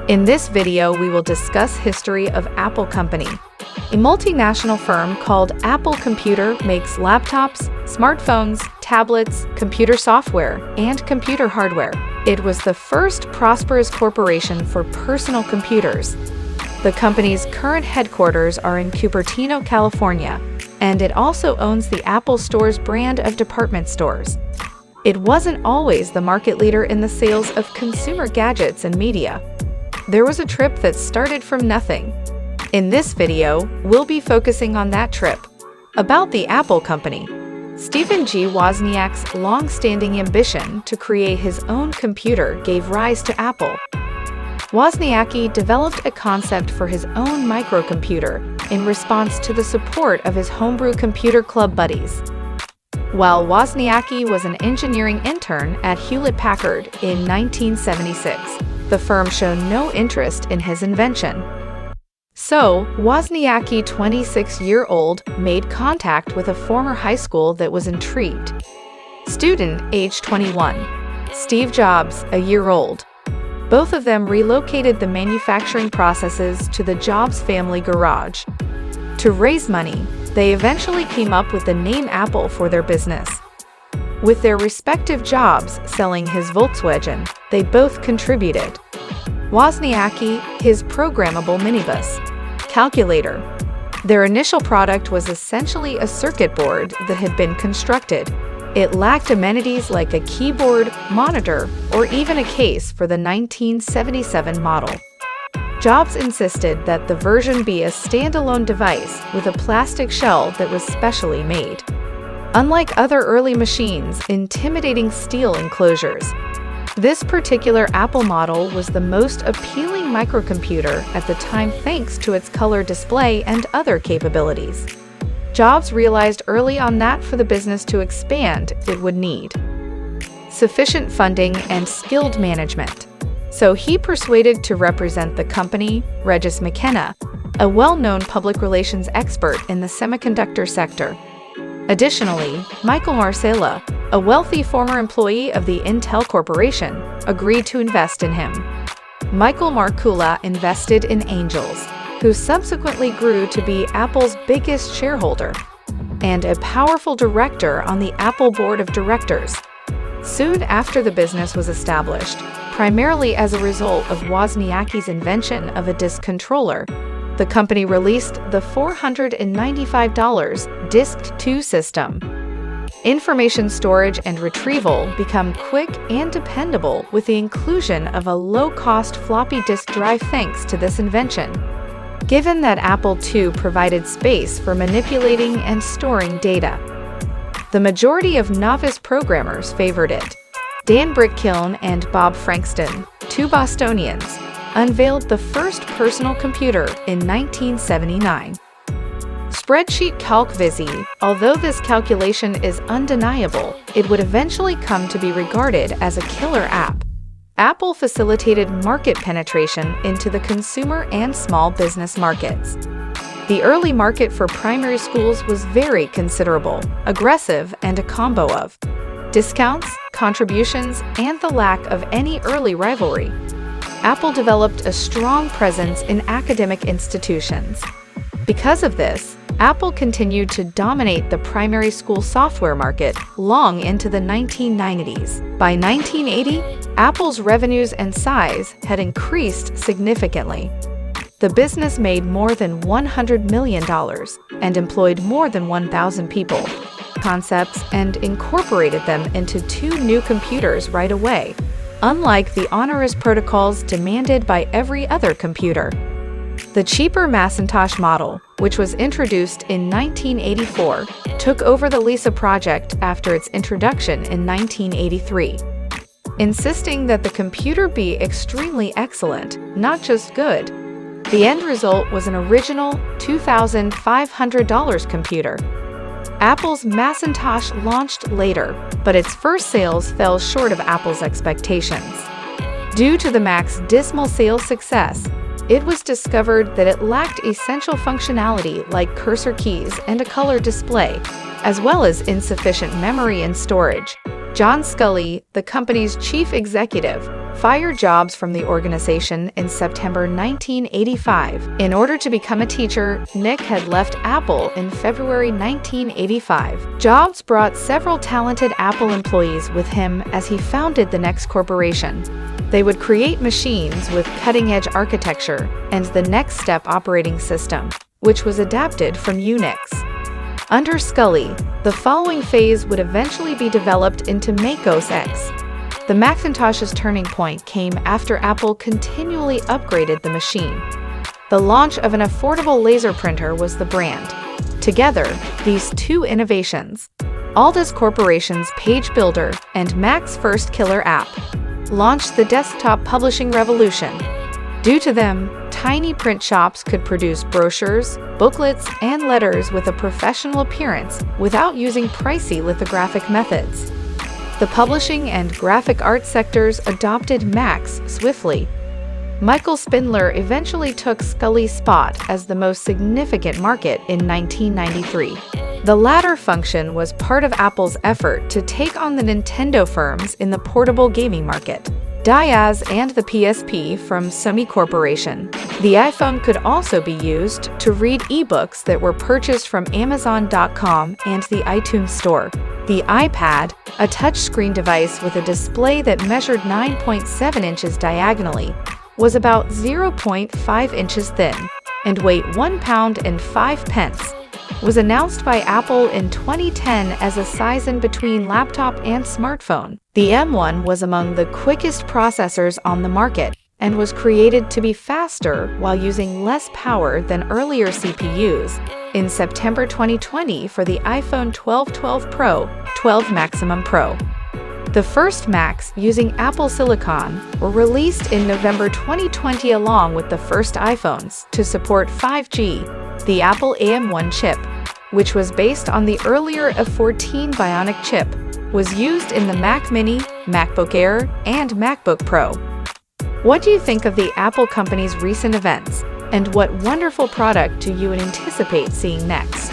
In this video, we will discuss history of Apple Company. A multinational firm called Apple Computer makes laptops, smartphones, tablets, computer software, and computer hardware. It was the first prosperous corporation for personal computers. The company's current headquarters are in Cupertino, California, and it also owns the Apple Store's brand of department stores. It wasn't always the market leader in the sales of consumer gadgets and media. There was a trip that started from nothing. In this video, we'll be focusing on that trip. About the Apple Company. Stephen G. Wozniak's long-standing ambition to create his own computer gave rise to Apple. Wozniak developed a concept for his own microcomputer in response to the support of his homebrew computer club buddies. While Wozniak was an engineering intern at Hewlett-Packard in 1976, the firm showed no interest in his invention. So, Wozniak, 26-year-old, made contact with a former high school that was intrigued. Student, age 21. Steve Jobs, a year old. Both of them relocated the manufacturing processes to the Jobs family garage. To raise money, they eventually came up with the name Apple for their business. With their respective jobs selling his Volkswagen, they both contributed. Wozniak, his programmable minibus. Calculator. Their initial product was essentially a circuit board that had been constructed. It lacked amenities like a keyboard, monitor, or even a case for the 1977 model. Jobs insisted that the version be a standalone device with a plastic shell that was specially made. Unlike other early machines, intimidating steel enclosures. This particular Apple model was the most appealing microcomputer at the time thanks to its color display and other capabilities. Jobs realized early on that for the business to expand, it would need sufficient funding and skilled management. So he persuaded to represent the company Regis McKenna, a well-known public relations expert in the semiconductor sector. Additionally, Michael Marcella, a wealthy former employee of the Intel Corporation, agreed to invest in him. Michael Marcula invested in Angels, who subsequently grew to be Apple's biggest shareholder, and a powerful director on the Apple board of directors. Soon after the business was established, primarily as a result of Wozniak's invention of a disk controller, the company released the $495 Disk 2 system. Information storage and retrieval become quick and dependable with the inclusion of a low-cost floppy disk drive thanks to this invention. Given that Apple II provided space for manipulating and storing data, the majority of novice programmers favored it. Dan Brickkiln and Bob Frankston, two Bostonians, unveiled the first personal computer in 1979. Spreadsheet CalcVisi. Although this calculation is undeniable, it would eventually come to be regarded as a killer app. Apple facilitated market penetration into the consumer and small business markets. The early market for primary schools was very considerable, aggressive, and a combo of discounts, contributions, and the lack of any early rivalry. Apple developed a strong presence in academic institutions. Because of this, Apple continued to dominate the primary school software market long into the 1990s. By 1980, Apple's revenues and size had increased significantly. The business made more than $100 million and employed more than 1,000 people. Concepts and incorporated them into two new computers right away, unlike the onerous protocols demanded by every other computer. The cheaper Macintosh model, which was introduced in 1984, took over the Lisa project after its introduction in 1983, insisting that the computer be extremely excellent, not just good. The end result was an original $2,500 computer. Apple's Macintosh launched later, but its first sales fell short of Apple's expectations. Due to the Mac's dismal sales success, it was discovered that it lacked essential functionality like cursor keys and a color display, as well as insufficient memory and storage. John Sculley, the company's chief executive, fired Jobs from the organization in September 1985. In order to become a teacher, Nick had left Apple in February 1985. Jobs brought several talented Apple employees with him as he founded the Next Corporation. They would create machines with cutting-edge architecture and the Next Step operating system, which was adapted from Unix. Under Scully, the following phase would eventually be developed into Mac OS X. The Macintosh's turning point came after Apple continually upgraded the machine. The launch of an affordable laser printer was the brand. Together, these two innovations, Aldus Corporation's Page Builder and Mac's first killer app, launched the desktop publishing revolution. Due to them, tiny print shops could produce brochures, booklets, and letters with a professional appearance without using pricey lithographic methods. The publishing and graphic art sectors adopted Macs swiftly. Michael Spindler eventually took Scully's spot as the most significant market in 1993. The latter function was part of Apple's effort to take on the Nintendo firms in the portable gaming market. Diaz and the PSP from Sony Corporation. The iPhone could also be used to read ebooks that were purchased from Amazon.com and the iTunes Store. The iPad, a touchscreen device with a display that measured 9.7 inches diagonally, was about 0.5 inches thin and weighed 1 pound and 5 pence. Was announced by Apple in 2010 as a size in between laptop and smartphone. The M1 was among the quickest processors on the market and was created to be faster while using less power than earlier CPUs. In September 2020 for the iPhone 12 Pro, 12 Maximum Pro. The first Macs using Apple Silicon were released in November 2020 along with the first iPhones to support 5G. The Apple AM1 chip, which was based on the earlier A14 Bionic chip, was used in the Mac Mini, MacBook Air, and MacBook Pro. What do you think of the Apple company's recent events, and what wonderful product do you anticipate seeing next?